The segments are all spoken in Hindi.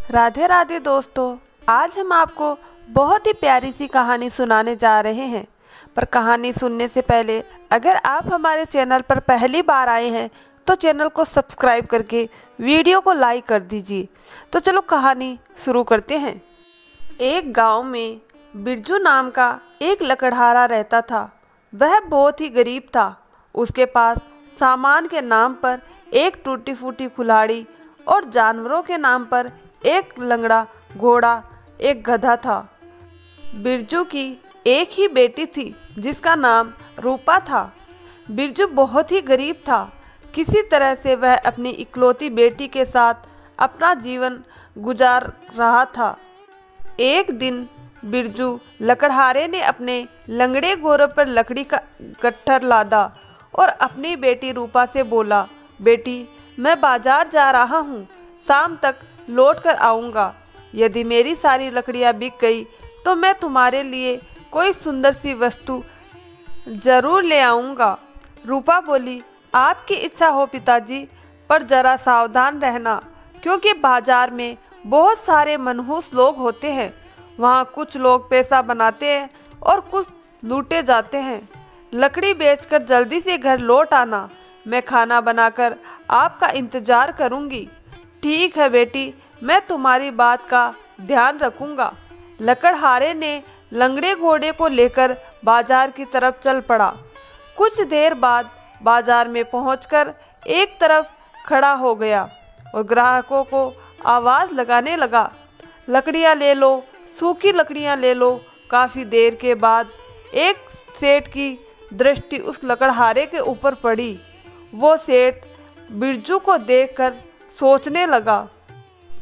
राधे राधे दोस्तों, आज हम आपको बहुत ही प्यारी सी कहानी सुनाने जा रहे हैं। पर कहानी सुनने से पहले अगर आप हमारे चैनल पर पहली बार आए हैं तो चैनल को सब्सक्राइब करके वीडियो को लाइक कर दीजिए। तो चलो कहानी शुरू करते हैं। एक गांव में बिरजू नाम का एक लकड़हारा रहता था। वह बहुत ही गरीब था। उसके पास सामान के नाम पर एक टूटी फूटी कुल्हाड़ी और जानवरों के नाम पर एक लंगड़ा घोड़ा, एक गधा था। बिरजू की एक ही बेटी थी जिसका नाम रूपा था। बिरजू बहुत ही गरीब था। किसी तरह से वह अपनी इकलौती बेटी के साथ अपना जीवन गुजार रहा था। एक दिन बिरजू लकड़हारे ने अपने लंगड़े घोड़े पर लकड़ी का गट्ठर लादा और अपनी बेटी रूपा से बोला, बेटी मैं बाजार जा रहा हूँ, शाम तक लौट कर आऊँगा। यदि मेरी सारी लकड़ियाँ बिक गई तो मैं तुम्हारे लिए कोई सुंदर सी वस्तु जरूर ले आऊँगा। रूपा बोली, आपकी इच्छा हो पिताजी, पर जरा सावधान रहना, क्योंकि बाजार में बहुत सारे मनहूस लोग होते हैं। वहाँ कुछ लोग पैसा बनाते हैं और कुछ लूटे जाते हैं। लकड़ी बेचकर जल्दी से घर लौट आना, मैं खाना बनाकर आपका इंतजार करूँगी। ठीक है बेटी, मैं तुम्हारी बात का ध्यान रखूँगा। लकड़हारे ने लंगड़े घोड़े को लेकर बाजार की तरफ चल पड़ा। कुछ देर बाद बाजार में पहुंचकर एक तरफ खड़ा हो गया और ग्राहकों को आवाज़ लगाने लगा, लकड़ियाँ ले लो, सूखी लकड़ियाँ ले लो। काफ़ी देर के बाद एक सेठ की दृष्टि उस लकड़हारे के ऊपर पड़ी। वो सेठ बिरजू को देखकर सोचने लगा,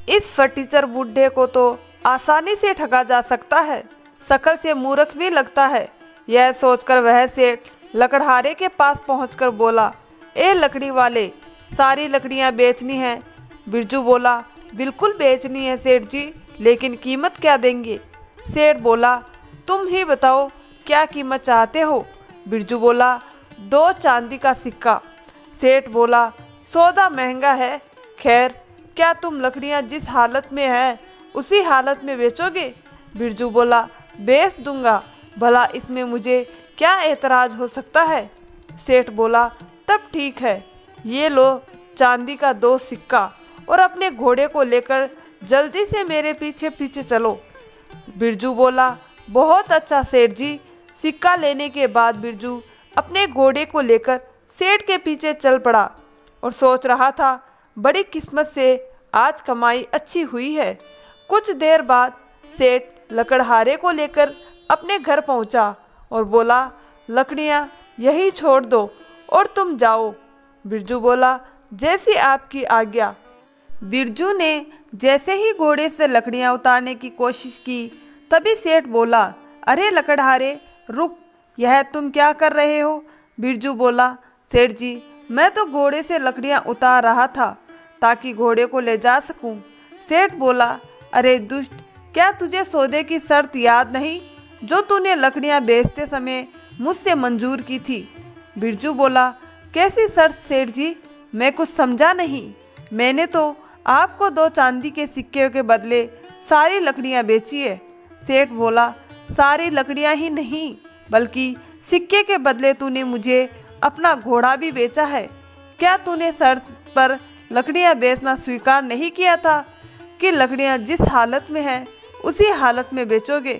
इस फटीचर बूढ़े को तो आसानी से ठगा जा सकता है, शक्ल से मूर्ख भी लगता है। यह सोचकर वह सेठ लकड़हारे के पास पहुंचकर बोला, ए लकड़ी वाले, सारी लकड़ियां बेचनी है। बिरजू बोला, बिल्कुल बेचनी है सेठ जी, लेकिन कीमत क्या देंगे? सेठ बोला, तुम ही बताओ क्या कीमत चाहते हो? बिरजू बोला, 2 चांदी का सिक्का। सेठ बोला, सौदा महंगा है, खैर क्या तुम लकड़ियां जिस हालत में है उसी हालत में बेचोगे? बिरजू बोला, बेच दूंगा, भला इसमें मुझे क्या एतराज हो सकता है? सेठ बोला, तब ठीक है, ये लो चांदी का 2 सिक्का और अपने घोड़े को लेकर जल्दी से मेरे पीछे पीछे चलो। बिरजू बोला, बहुत अच्छा सेठ जी। सिक्का लेने के बाद बिरजू अपने घोड़े को लेकर सेठ के पीछे चल पड़ा और सोच रहा था, बड़ी किस्मत से आज कमाई अच्छी हुई है। कुछ देर बाद सेठ लकड़हारे को लेकर अपने घर पहुंचा और बोला, लकड़ियां यही छोड़ दो और तुम जाओ। बिरजू बोला, जैसी आपकी आज्ञा। बिरजू ने जैसे ही घोड़े से लकड़ियां उतारने की कोशिश की, तभी सेठ बोला, अरे लकड़हारे रुक, यह तुम क्या कर रहे हो? बिरजू बोला, सेठ जी मैं तो घोड़े से लकड़ियां उतार रहा था ताकि घोड़े को ले जा सकूं। सेठ बोला, अरे दुष्ट, क्या तुझे सौदे की शर्त याद नहीं जो तूने लकड़ियां बेचते समय मुझसे मंजूर की थी? बिरजू बोला, कैसी शर्त सेठ जी, मैं कुछ समझा नहीं। मैंने तो आपको 2 चांदी के सिक्के के बदले सारी लकड़ियां बेची है। सेठ बोला, सारी लकड़ियां ही नहीं बल्कि सिक्के के बदले तूने मुझे अपना घोड़ा भी बेचा है। क्या तूने शर्त पर लकड़ियां बेचना स्वीकार नहीं किया था कि लकड़ियां जिस हालत में है उसी हालत में बेचोगे?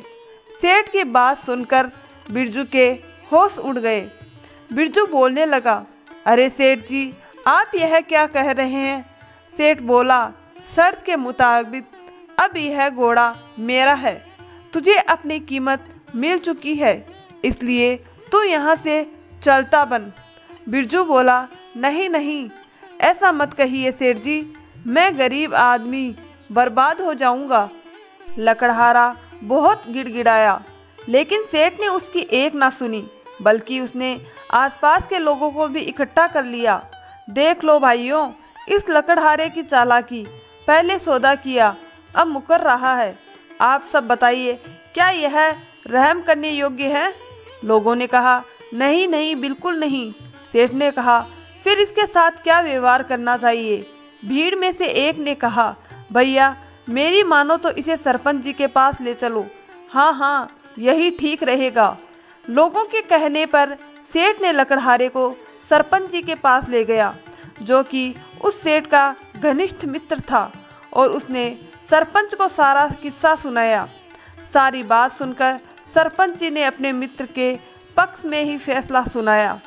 सेठ की बात सुनकर बिरजू के होश उड़ गए। बिरजू बोलने लगा, अरे सेठ जी आप यह क्या कह रहे हैं? सेठ बोला, शर्त के मुताबिक अब यह घोड़ा मेरा है, तुझे अपनी कीमत मिल चुकी है, इसलिए तू यहाँ से चलता बन। बिरजू बोला, नहीं नहीं, ऐसा मत कहिए सेठ जी, मैं गरीब आदमी बर्बाद हो जाऊंगा। लकड़हारा बहुत गिड़गिड़ाया, लेकिन सेठ ने उसकी एक ना सुनी, बल्कि उसने आसपास के लोगों को भी इकट्ठा कर लिया। देख लो भाइयों, इस लकड़हारे की चालाकी, पहले सौदा किया अब मुकर रहा है। आप सब बताइए, क्या यह रहम करने योग्य है? लोगों ने कहा, नहीं नहीं, बिल्कुल नहीं। सेठ ने कहा, फिर इसके साथ क्या व्यवहार करना चाहिए? भीड़ में से एक ने कहा, भैया मेरी मानो तो इसे सरपंच जी के पास ले चलो। हाँ हाँ, यही ठीक रहेगा। लोगों के कहने पर सेठ ने लकड़हारे को सरपंच जी के पास ले गया, जो कि उस सेठ का घनिष्ठ मित्र था, और उसने सरपंच को सारा किस्सा सुनाया। सारी बात सुनकर सरपंच जी ने अपने मित्र के पक्ष में ही फैसला सुनाया।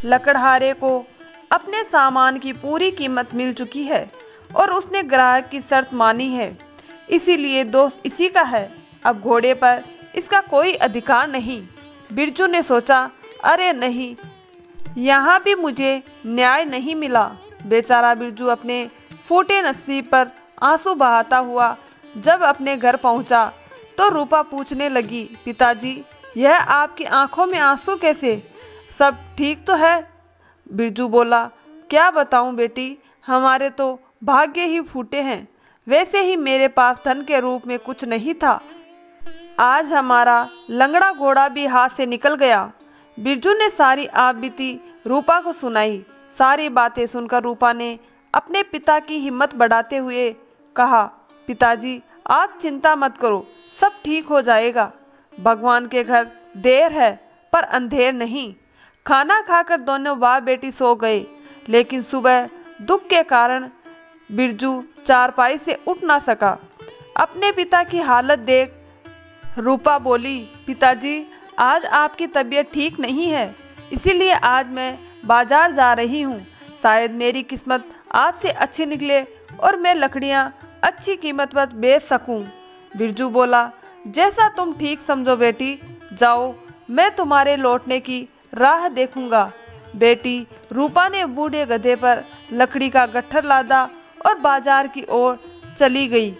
लकड़हारे को अपने सामान की पूरी कीमत मिल चुकी है और उसने ग्राहक की शर्त मानी है, इसीलिए दोष इसी का है। अब घोड़े पर इसका कोई अधिकार नहीं। बिरजू ने सोचा, अरे नहीं, यहाँ भी मुझे न्याय नहीं मिला। बेचारा बिरजू अपने फूटे नसीब पर आंसू बहाता हुआ जब अपने घर पहुँचा तो रूपा पूछने लगी, पिताजी, यह आपकी आंखों में आंसू कैसे? सब ठीक तो है? बिरजू बोला, क्या बताऊं बेटी, हमारे तो भाग्य ही फूटे हैं। वैसे ही मेरे पास धन के रूप में कुछ नहीं था। आज हमारा लंगड़ा घोड़ा भी हाथ से निकल गया। बिरजू ने सारी आपबीती रूपा को सुनाई। सारी बातें सुनकर रूपा ने अपने पिता की हिम्मत बढ़ाते हुए कहा, पिताजी, आप चिंता मत करो, सब ठीक हो जाएगा। भगवान के घर देर है पर अंधेर नहीं। खाना खाकर दोनों बाप बेटी सो गए, लेकिन सुबह दुख के कारण बिरजू चारपाई से उठ ना सका। अपने पिता की हालत देख रूपा बोली, पिताजी, आज आपकी तबीयत ठीक नहीं है, इसीलिए आज मैं बाजार जा रही हूँ। शायद मेरी किस्मत आज से अच्छी निकले और मैं लकड़ियाँ अच्छी कीमत पर बेच सकूँ। बिरजू बोला, जैसा तुम ठीक समझो बेटी, जाओ, मैं तुम्हारे लौटने की राह देखूंगा। बेटी रूपा ने बूढ़े गधे पर लकड़ी का गट्ठर लादा और बाजार की ओर चली गई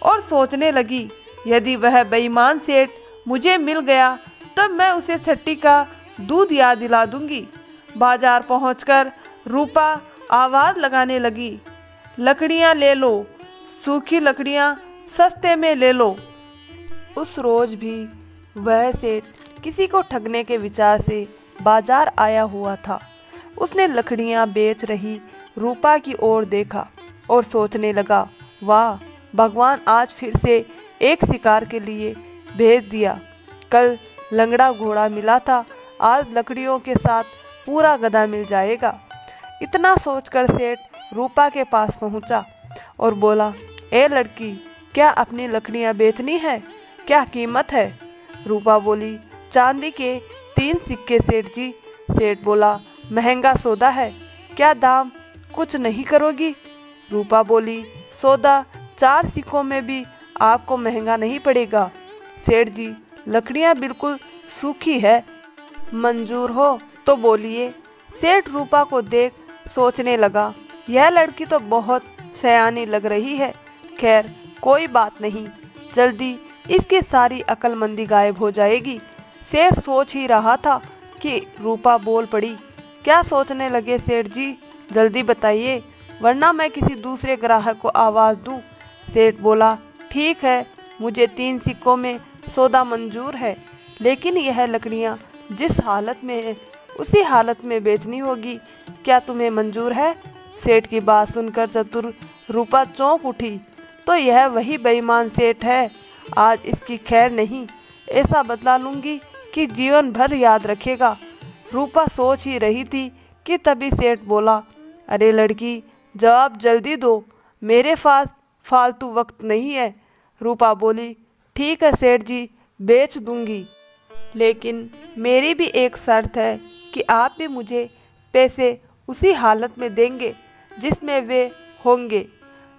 और सोचने लगी, यदि वह बेईमान सेठ मुझे मिल गया तो मैं उसे छट्टी का दूध याद दिला दूंगी। बाजार पहुंचकर रूपा आवाज़ लगाने लगी, लकड़ियां ले लो, सूखी लकड़ियां सस्ते में ले लो। उस रोज भी वह सेठ किसी को ठगने के विचार से बाजार आया हुआ था। उसने लकड़ियां बेच रही रूपा की ओर देखा और सोचने लगा, वाह, भगवान आज फिर से एक शिकार के लिए भेज दिया। कल लंगड़ा घोड़ा मिला था, आज लकड़ियों के साथ पूरा गधा मिल जाएगा। इतना सोचकर सेठ रूपा के पास पहुंचा और बोला, ए लड़की, क्या अपनी लकड़ियां बेचनी है? क्या कीमत है? रूपा बोली, चांदी के 3 सिक्के सेठ जी। सेठ बोला, महंगा सौदा है, क्या दाम कुछ नहीं करोगी? रूपा बोली, सौदा 4 सिक्कों में भी आपको महंगा नहीं पड़ेगा। सेठ जी, लकड़ियां बिल्कुल सूखी है, मंजूर हो तो बोलिए। सेठ रूपा को देख सोचने लगा, यह लड़की तो बहुत सयानी लग रही है। खैर, कोई बात नहीं, जल्दी इसकी सारी अक्लमंदी गायब हो जाएगी। सेठ सोच ही रहा था कि रूपा बोल पड़ी, क्या सोचने लगे सेठ जी, जल्दी बताइए, वरना मैं किसी दूसरे ग्राहक को आवाज़ दूं। सेठ बोला, ठीक है, मुझे 3 सिक्कों में सौदा मंजूर है, लेकिन यह लकड़ियाँ जिस हालत में है उसी हालत में बेचनी होगी। क्या तुम्हें मंजूर है? सेठ की बात सुनकर चतुर रूपा चौंक उठी। तो यह वही बेईमान सेठ है, आज इसकी खैर नहीं, ऐसा बदला लूंगी कि जीवन भर याद रखेगा। रूपा सोच ही रही थी कि तभी सेठ बोला, अरे लड़की, जवाब जल्दी दो, मेरे पास फालतू वक्त नहीं है। रूपा बोली, ठीक है सेठ जी, बेच दूंगी, लेकिन मेरी भी एक शर्त है कि आप भी मुझे पैसे उसी हालत में देंगे जिसमें वे होंगे।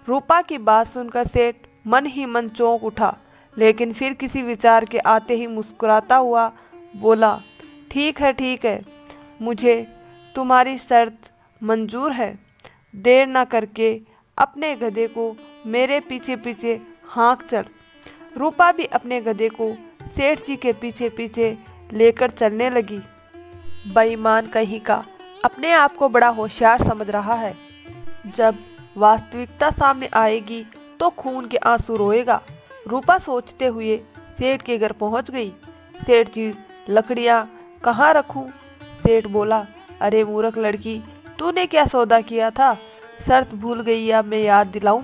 रूपा की बात सुनकर सेठ मन ही मन चौंक उठा, लेकिन फिर किसी विचार के आते ही मुस्कुराता हुआ बोला, ठीक है, मुझे तुम्हारी शर्त मंजूर है। देर ना करके अपने गधे को मेरे पीछे पीछे हाँक चल। रूपा भी अपने गधे को सेठ जी के पीछे पीछे लेकर चलने लगी। बेईमान कहीं का अपने आप को बड़ा होशियार समझ रहा है, जब वास्तविकता सामने आएगी तो खून के आंसू रोएगा। रूपा सोचते हुए सेठ के घर पहुंच गई। सेठ जी, लकड़ियां कहाँ रखूं? सेठ बोला, अरे मूर्ख लड़की, तूने क्या सौदा किया था? शर्त भूल गई या मैं याद दिलाऊं?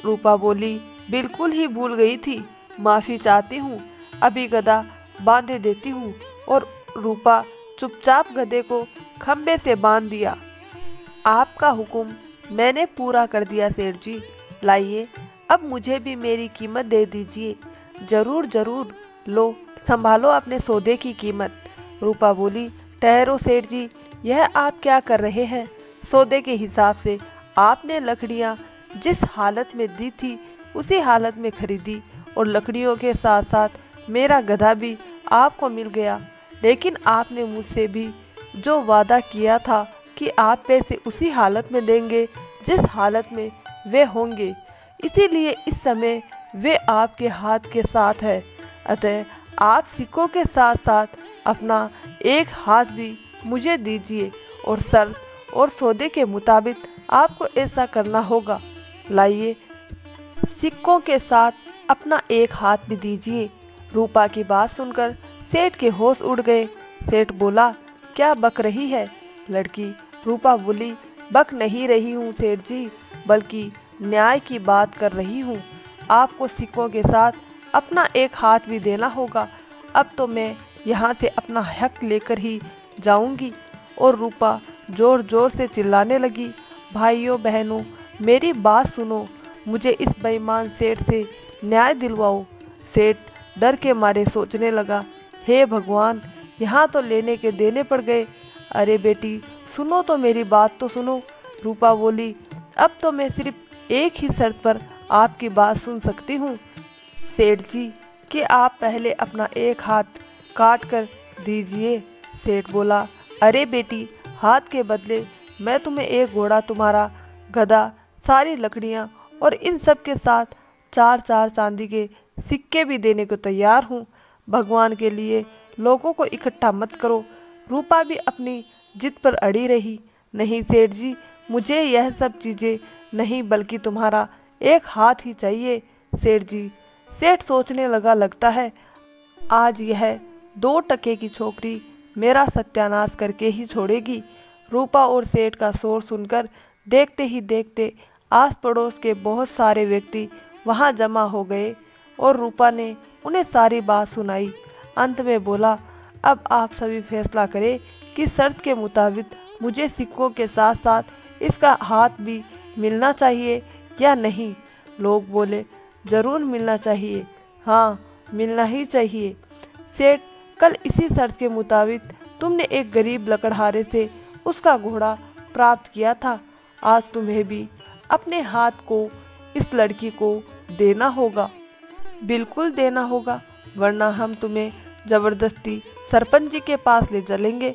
रूपा बोली, बिल्कुल ही भूल गई थी, माफ़ी चाहती हूँ, अभी गधा बांधे देती हूँ। और रूपा चुपचाप गधे को खम्भे से बांध दिया। आपका हुक्म मैंने पूरा कर दिया सेठ जी, लाइए अब मुझे भी मेरी कीमत दे दीजिए। जरूर जरूर, लो संभालो अपने सौदे की कीमत। रूपा बोली, ठहरो सेठ जी, यह आप क्या कर रहे हैं? सौदे के हिसाब से आपने लकड़ियाँ जिस हालत में दी थी उसी हालत में खरीदी, और लकड़ियों के साथ साथ मेरा गधा भी आपको मिल गया। लेकिन आपने मुझसे भी जो वादा किया था कि आप पैसे उसी हालत में देंगे जिस हालत में वे होंगे, इसीलिए इस समय वे आपके हाथ के साथ है। अतः आप सिक्कों के साथ साथ अपना एक हाथ भी मुझे दीजिए, और शर्त और सौदे के मुताबिक आपको ऐसा करना होगा। लाइए सिक्कों के साथ अपना एक हाथ भी दीजिए। रूपा की बात सुनकर सेठ के होश उड़ गए। सेठ बोला, क्या बक रही है लड़की? रूपा बोली, बक नहीं रही हूँ सेठ जी, बल्कि न्याय की बात कर रही हूँ। आपको सिक्कों के साथ अपना एक हाथ भी देना होगा। अब तो मैं यहाँ से अपना हक लेकर ही जाऊँगी। और रूपा जोर जोर से चिल्लाने लगी, भाइयों बहनों, मेरी बात सुनो, मुझे इस बेईमान सेठ से न्याय दिलवाओ। सेठ डर के मारे सोचने लगा, हे भगवान, यहाँ तो लेने के देने पड़ गए। अरे बेटी सुनो तो, मेरी बात तो सुनो। रूपा बोली, अब तो मैं सिर्फ एक ही शर्त पर आपकी बात सुन सकती हूँ सेठ जी, कि आप पहले अपना एक हाथ काट कर दीजिए। सेठ बोला, अरे बेटी, हाथ के बदले मैं तुम्हें एक घोड़ा, तुम्हारा गधा, सारी लकड़ियाँ और इन सब के साथ 4-4 चांदी के सिक्के भी देने को तैयार हूँ। भगवान के लिए लोगों को इकट्ठा मत करो। रूपा भी अपनी जिद पर अड़ी रही, नहीं सेठ जी, मुझे यह सब चीज़ें नहीं, बल्कि तुम्हारा एक हाथ ही चाहिए सेठ जी। सेठ सोचने लगा, लगता है आज यह 2 टके की छोकरी मेरा सत्यानाश करके ही छोड़ेगी। रूपा और सेठ का शोर सुनकर देखते ही देखते आस पड़ोस के बहुत सारे व्यक्ति वहां जमा हो गए, और रूपा ने उन्हें सारी बात सुनाई। अंत में बोला, अब आप सभी फैसला करें कि शर्त के मुताबिक मुझे सिक्कों के साथ साथ इसका हाथ भी मिलना चाहिए या नहीं। लोग बोले, जरूर मिलना चाहिए, हाँ मिलना ही चाहिए। सेठ, कल इसी शर्त के मुताबिक तुमने एक गरीब लकड़हारे से उसका घोड़ा प्राप्त किया था। आज तुम्हें भी अपने हाथ को इस लड़की को देना होगा, बिल्कुल देना होगा, वरना हम तुम्हें जबरदस्ती सरपंच जी के पास ले चलेंगे।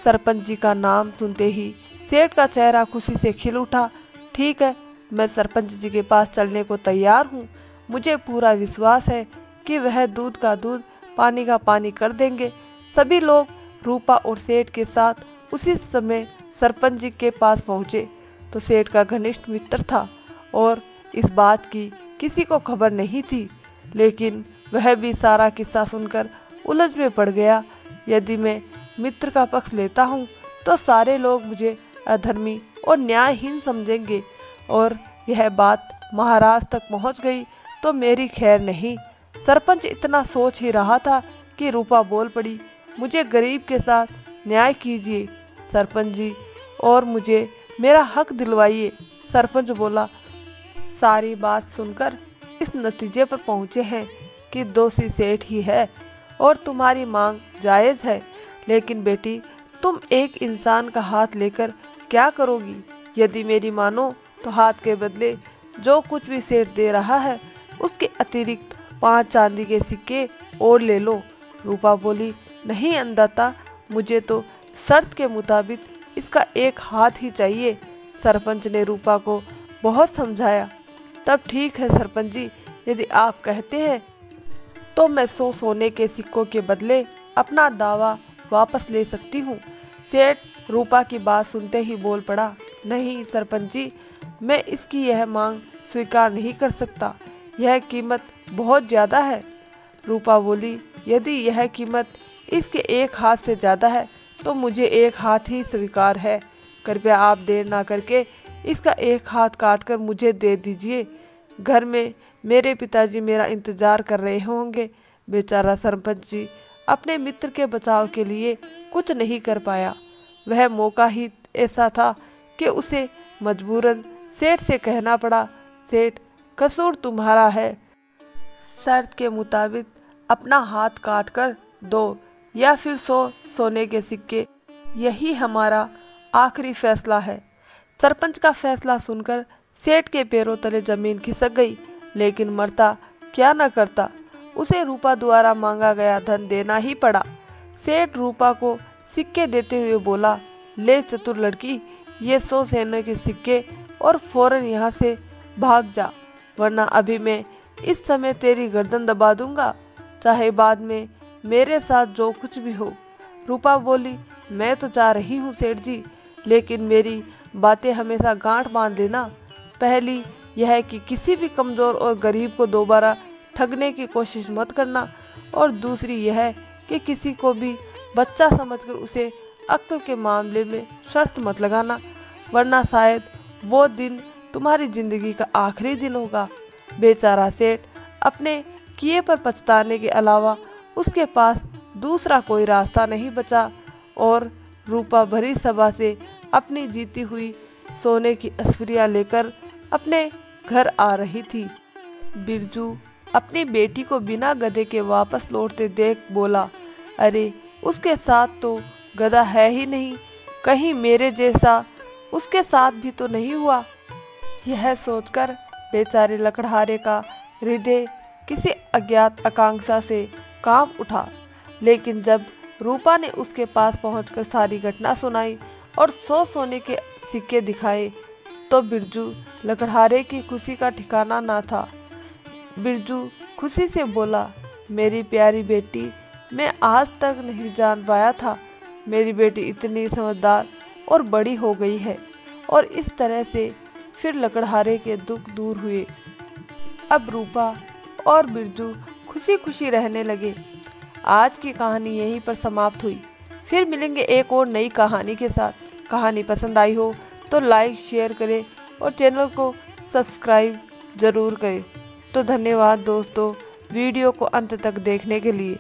सरपंच जी का नाम सुनते ही सेठ का चेहरा खुशी से खिल उठा। ठीक है, मैं सरपंच जी के पास चलने को तैयार हूँ। मुझे पूरा विश्वास है कि वह दूध का दूध, पानी का पानी कर देंगे। सभी लोग रूपा और सेठ के साथ उसी समय सरपंच जी के पास पहुँचे, तो सेठ का घनिष्ठ मित्र था और इस बात की किसी को खबर नहीं थी, लेकिन वह भी सारा किस्सा सुनकर उलझ में पड़ गया। यदि मैं मित्र का पक्ष लेता हूँ तो सारे लोग मुझे अधर्मी और न्यायहीन समझेंगे, और यह बात महाराज तक पहुँच गई तो मेरी खैर नहीं। सरपंच इतना सोच ही रहा था कि रूपा बोल पड़ी, मुझे गरीब के साथ न्याय कीजिए सरपंच जी, और मुझे मेरा हक दिलवाइए। सरपंच बोला, सारी बात सुनकर इस नतीजे पर पहुँचे हैं कि दोषी सेठ ही है और तुम्हारी मांग जायज़ है। लेकिन बेटी, तुम एक इंसान का हाथ लेकर क्या करोगी? यदि मेरी मानो तो हाथ के बदले जो कुछ भी सेठ दे रहा है उसके अतिरिक्त 5 चांदी के सिक्के और ले लो। रूपा बोली, नहीं अन्नदाता, मुझे तो शर्त के मुताबिक इसका एक हाथ ही चाहिए। सरपंच ने रूपा को बहुत समझाया। तब ठीक है सरपंच जी, यदि आप कहते हैं तो मैं 100 सोने के सिक्कों के बदले अपना दावा वापस ले सकती हूँ। सेठ रूपा की बात सुनते ही बोल पड़ा, नहीं सरपंच जी, मैं इसकी यह मांग स्वीकार नहीं कर सकता, यह कीमत बहुत ज़्यादा है। रूपा बोली, यदि यह कीमत इसके एक हाथ से ज़्यादा है तो मुझे एक हाथ ही स्वीकार है। कृपया आप देर ना करके इसका एक हाथ काटकर मुझे दे दीजिए। घर में मेरे पिताजी मेरा इंतजार कर रहे होंगे। बेचारा सरपंच जी अपने मित्र के बचाव के लिए कुछ नहीं कर पाया। वह मौका ही ऐसा था कि उसे मजबूरन सेठ से कहना पड़ा, सेठ कसूर तुम्हारा है, शर्त के मुताबिक अपना हाथ काट कर दो या फिर 100 सोने के सिक्के, यही हमारा आखिरी फैसला है। सरपंच का फैसला सुनकर सेठ के पैरों तले जमीन खिसक गई, लेकिन मरता क्या न करता, उसे रूपा द्वारा मांगा गया धन देना ही पड़ा। सेठ रूपा को सिक्के देते हुए बोला, ले चतुर लड़की, ये 100 सोने के सिक्के और फौरन यहाँ से भाग जा, वरना अभी मैं इस समय तेरी गर्दन दबा दूंगा, चाहे बाद में मेरे साथ जो कुछ भी हो। रूपा बोली, मैं तो जा रही हूँ सेठ जी, लेकिन मेरी बातें हमेशा गांठ बांध देना। पहली यह है कि किसी भी कमजोर और गरीब को दोबारा ठगने की कोशिश मत करना, और दूसरी यह है कि किसी को भी बच्चा समझकर उसे अक्ल के मामले में शर्त मत लगाना, वरना शायद वो दिन तुम्हारी जिंदगी का आखिरी दिन होगा। बेचारा सेठ अपने किए पर पछताने के अलावा उसके पास दूसरा कोई रास्ता नहीं बचा, और रूपा भरी सभा से अपनी जीती हुई सोने की अस्फियां लेकर अपने घर आ रही थी। बिरजू अपनी बेटी को बिना गधे के वापस लौटते देख बोला, अरे उसके साथ तो गधा है ही नहीं, कहीं मेरे जैसा उसके साथ भी तो नहीं हुआ। यह सोचकर बेचारे लकड़हारे का हृदय किसी अज्ञात आकांक्षा से कांप उठा। लेकिन जब रूपा ने उसके पास पहुंचकर सारी घटना सुनाई और 100 सोने के सिक्के दिखाए, तो बिरजू लकड़हारे की खुशी का ठिकाना ना था। बिरजू खुशी से बोला, मेरी प्यारी बेटी, मैं आज तक नहीं जान पाया था मेरी बेटी इतनी समझदार और बड़ी हो गई है। और इस तरह से फिर लकड़हारे के दुख दूर हुए। अब रूपा और बिरजू खुशी खुशी रहने लगे। आज की कहानी यहीं पर समाप्त हुई। फिर मिलेंगे एक और नई कहानी के साथ। कहानी पसंद आई हो तो लाइक शेयर करें और चैनल को सब्सक्राइब जरूर करें। तो धन्यवाद दोस्तों, वीडियो को अंत तक देखने के लिए।